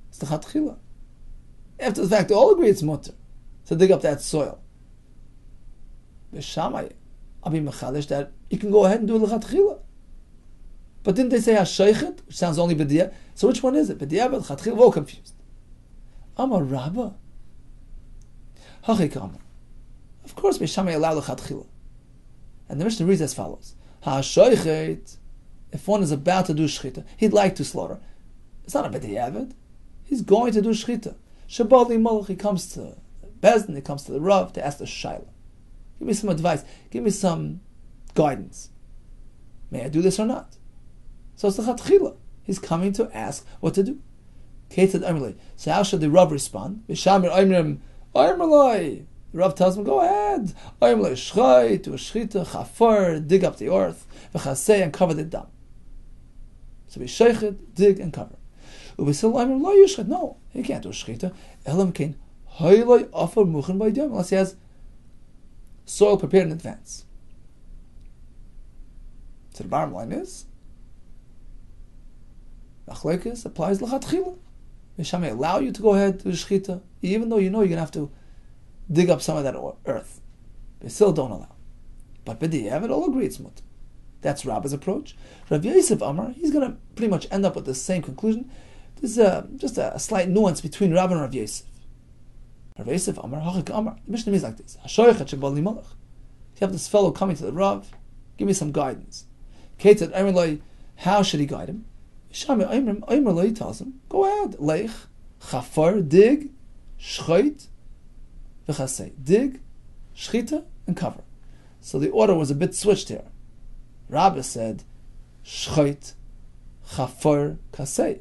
B: It's the chatchila. After the fact, they all agree it's mutter to dig up that soil. B'shamay, I'll be mechadish that you can go ahead and do l'chatchila. But didn't they say hashoichet, which sounds only b'diya? So which one is it? B'diya, l'chatchila? We're all confused. Amar Rabba. Hachik Amar. Of course, B'shamay allow l'chatchila. And the Mishnah reads as follows: hashoichet, if one is about to do shechita, he'd like to slaughter. It's not a b'diavad. He's going to do shechita. Shabali Malach, he comes to Bezdin, he comes to the Rav to ask the Shaila. Give me some advice, give me some guidance. May I do this or not? So it's the Chatchila. He's coming to ask what to do. So how should the Rav respond? The Rav tells him, go ahead. Do a shechita, chafar, dig up the earth, and cover the dam. So we sheichet, dig and cover. No, he can't do a shechita. Unless he has soil prepared in advance. So the bottom line is, machlokes applies l'chatchila. Misham may allow you to go ahead to the shechita, even though you know you're going to have to dig up some of that earth. They still don't allow. But b'diavad, all agree it's mutter. That's Rabbi's approach. Rabbi Yosef Amar, he's going to pretty much end up with the same conclusion. There's just a slight nuance between Rabbi and Rabbi Yosef. Rabbi Yosef Amar, Hachik Amar. The Mishnah means like this: Hashoichet shebali malach. You have this fellow coming to the Rav, give me some guidance. Ketet Eimer, how should he guide him? Shami Eimer tells him, go ahead, leich, chafar, dig, shchait, v'chasei. Dig, shchita, and cover. So the order was a bit switched here. Rabbi said, shchait, chafar, kasei.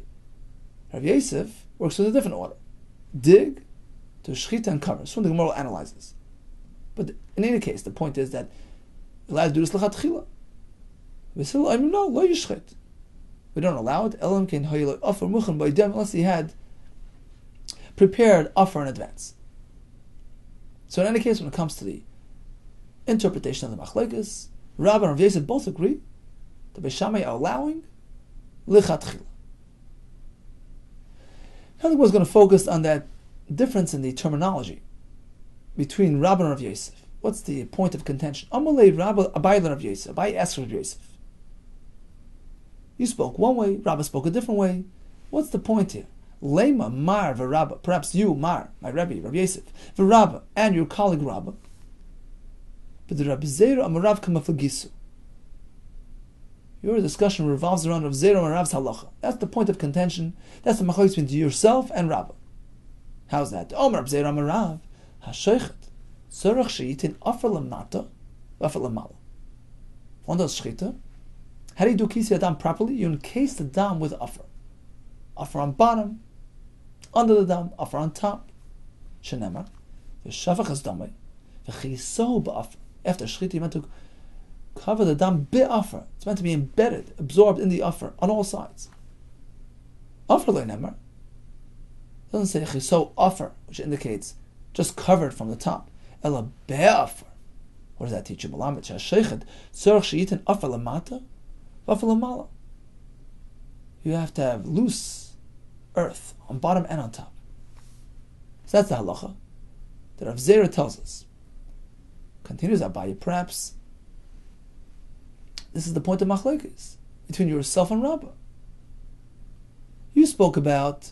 B: Rabbi Yosef works with a different order. Dig, to shchita and cover. So the Gemara analyzes. But in any case, the point is that you're allowed to do this l'chatchila. We say, no, lo yishchit. We don't allow it. Elam kein haylo offer muchen by dem, unless he had prepared offer in advance. So in any case, when it comes to the interpretation of the machlokes, Rabbi and Rav Yosef both agree that Beis Shammai are allowing l'chatchila. I think we're going to focus on that difference in the terminology between Rabbi and Rav Yosef. What's the point of contention? Amalei Rabbi Abai Rav Yosef. Abai asked Rav Yosef. You spoke one way, Rabbi spoke a different way. What's the point here? Lema Mar v'Rabba. Perhaps you, Mar, my Rebbe, Rav Yosef, v'Rabba, and your colleague Rabba. But the Rabbi Zera Amarav Kamafagisu. Your discussion revolves around Rav Zera Amarav's halacha. That's the point of contention. That's the machlokes between yourself and Rabba. How's that? Rav Zera Amarav hashoichet tzorach sheyitin offer lamata offer lamala. One does shechita. How do you do kisi adam properly? You encase the dam with offer. Offer on bottom, under the dam, offer on top. Shenemar v'shavach hasdamei v'chiso ba'offer. After shechita, you meant to cover the dam be-offer. It's meant to be embedded, absorbed in the offer on all sides. Offer le'nemar doesn't say chiso offer, which indicates just covered from the top. Ela be-offer. What does that teach you? Malamet she'ashechet tzorach sheyitin offer lamata v'offer lamala. You have to have loose earth on bottom and on top. So that's the halacha that Rav Zera tells us. Continues Abaye, perhaps this is the point of machlokes between yourself and Rabbah. You spoke about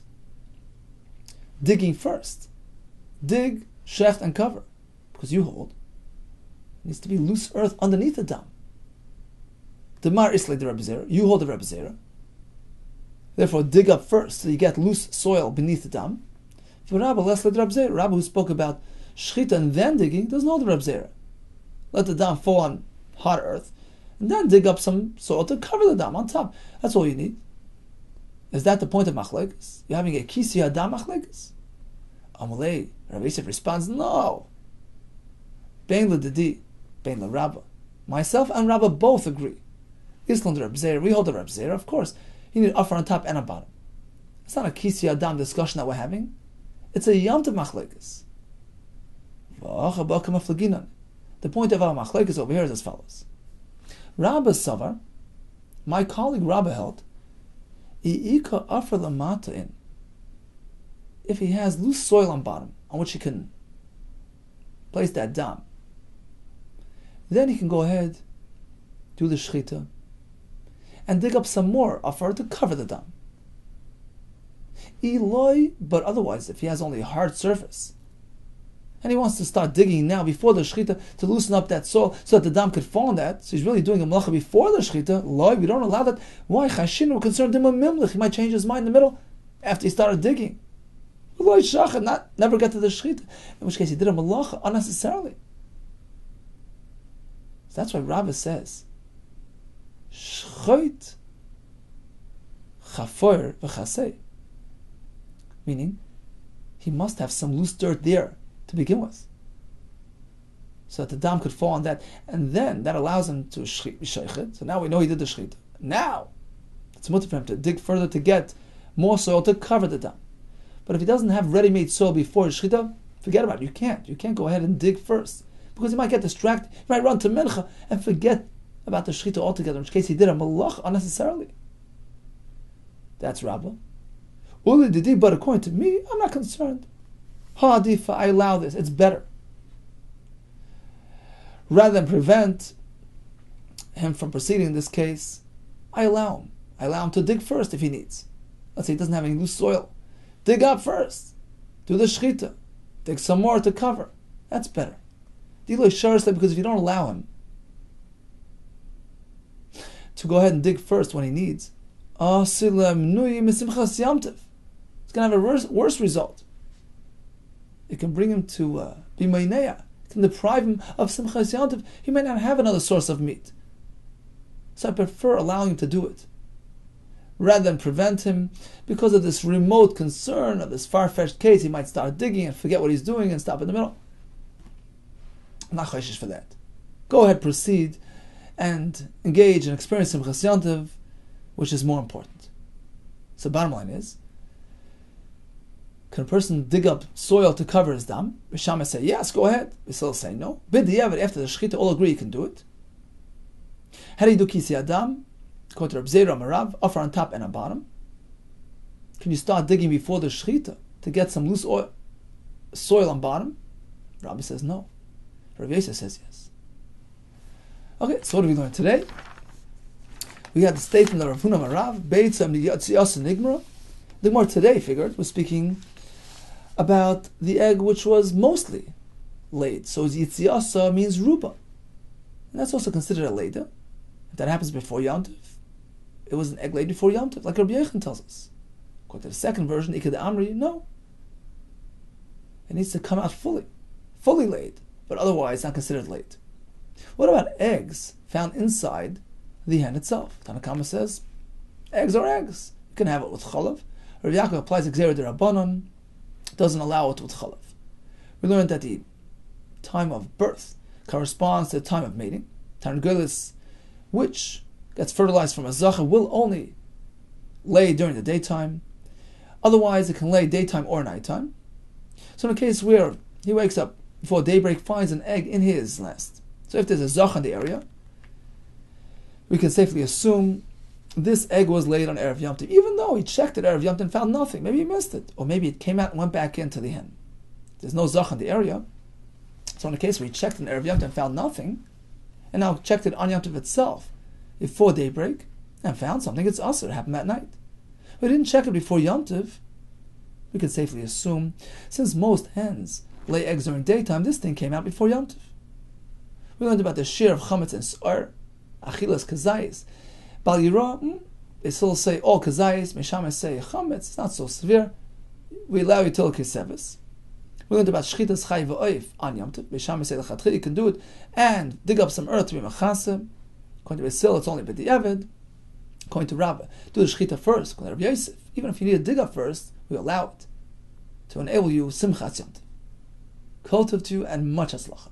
B: digging first. Dig, shecht, and cover. Because you hold it needs to be loose earth underneath the dam. Demar Islay the Rabbi Zera. You hold the Rabbi Zera. Therefore, dig up first so you get loose soil beneath the dam. For Rabbi, less like the Rabbi Zera. Rabbi, who spoke about shechita and then digging, doesn't hold the Rabbi Zera. let the dam fall on hot earth, and then dig up some soil to cover the dam on top. That's all you need. Is that the point of machlekes? You're having a kisi adam machlekes? Amalei, Rabbi Yosef responds, no. Bein l'didi, bein l'Rabba. Myself and Rabba both agree. Islam the Reb Zera, we hold the Reb Zera, of course. You need an upper on top and a bottom. It's not a kisi adam discussion that we're having. It's a yamtiv machlekes. The point of our machlekes over here is as follows. Rabba Savar, my colleague Rabba held, if he has loose soil on bottom on which he can place that dam, then he can go ahead, do the shechita, and dig up some more offer to cover the dam. Eloi, but otherwise, if he has only a hard surface, and he wants to start digging now before the shechita to loosen up that soil so that the dam could fall on that, so he's really doing a malacha before the shechita, Loi, we don't allow that. Why? Chashin, we're concerned him a mimlich. He might change his mind in the middle after he started digging. Loi shachat, never get to the shechita, in which case he did a malacha unnecessarily. So that's why Rabbi says, Shchoit chafoir v'chasei, meaning he must have some loose dirt there to begin with, so that the dam could fall on that, and then that allows him to shechit. So now we know he did the shechit. Now it's mutter for him to dig further to get more soil to cover the dam. But if he doesn't have ready-made soil before his shechita, forget about it. You can't go ahead and dig first, because he might get distracted. He might run to mincha and forget about the shechita altogether, in which case he did a malach unnecessarily. That's Rabbah. But according to me, I'm not concerned. Ha'adifa, I allow this. It's better. Rather than prevent him from proceeding in this case, I allow him. I allow him to dig first if he needs. Let's say he doesn't have any loose soil. Dig up first. Do the shechita. Dig some more to cover. That's better. Because if you don't allow him to go ahead and dig first when he needs, it's going to have a worse result. It can bring him to be meineya. It can deprive him of simchas yantiv. He may not have another source of meat. So I prefer allowing him to do it, rather than prevent him because of this remote concern of this far-fetched case. He might start digging and forget what he's doing and stop in the middle. I'm not chayshish for that. Go ahead, proceed, and engage and experience simchas yantiv, which is more important. So bottom line is, can a person dig up soil to cover his dam? Rishama say, yes, go ahead. Yisrael say, no. B'diavad, after the shechita, all agree you can do it. How do you do kisi adam? According to Reb Zera Marav, offer on top and on bottom. Can you start digging before the shechita to get some loose soil on bottom? Rabbi says no. Rabbi Yosef says yes. Okay, so what do we learn today? We had the statement of Rav Huna Marav, Beitzah Yatzias Nigmara. The Gemara today was speaking about the egg which was mostly laid. So Yitziasa means ruba. And that's also considered a leida. If that happens before Yom Tov, it was an egg laid before Yom Tov, like Rabbi Yechon tells us. According to the second version, Ikad Amri, no. It needs to come out fully laid, but otherwise not considered laid. What about eggs found inside the hen itself? Tanakama says, eggs are eggs. You can have it with chalav. Rav Yaakov applies Gzera D'Rabbanan, doesn't allow it with chalav. We learned that the time of birth corresponds to the time of mating. Tarngulis, which gets fertilized from a zacha, will only lay during the daytime. Otherwise, it can lay daytime or nighttime. So in a case where he wakes up before daybreak, finds an egg in his nest. So if there's a zacha in the area, we can safely assume this egg was laid on Erev Yom Tov, even though he checked it Erev Yom Tov and found nothing. Maybe he missed it. Or maybe it came out and went back into the hen. There's no zach in the area. So in a case where he checked it in Erev Yom Tov and found nothing, and now checked it on Yom Tov itself before daybreak and found something, it's usher. It happened that night. But he didn't check it before Yom Tov. We can safely assume, since most hens lay eggs during daytime, this thing came out before Yom Tov. We learned about the shear of chametz and sar, achilas kazayis. Bal Yirah, they still say all kazayis, Meshama say chametz, it's not so severe. We allow you till kesevis. We learned about Shchitas Chai V'Oif on Yom Tov. Beisham say l'chatchil, you can do it and dig up some earth to be machaseh. According to Basil, it's only b'di'evid. According to Rabbah, do the Shchita first. According to Rabbi Yosef, even if you need to dig up first, we allow it to enable you Simchas Yom Tov. Kol tov to you and much hatzlacha.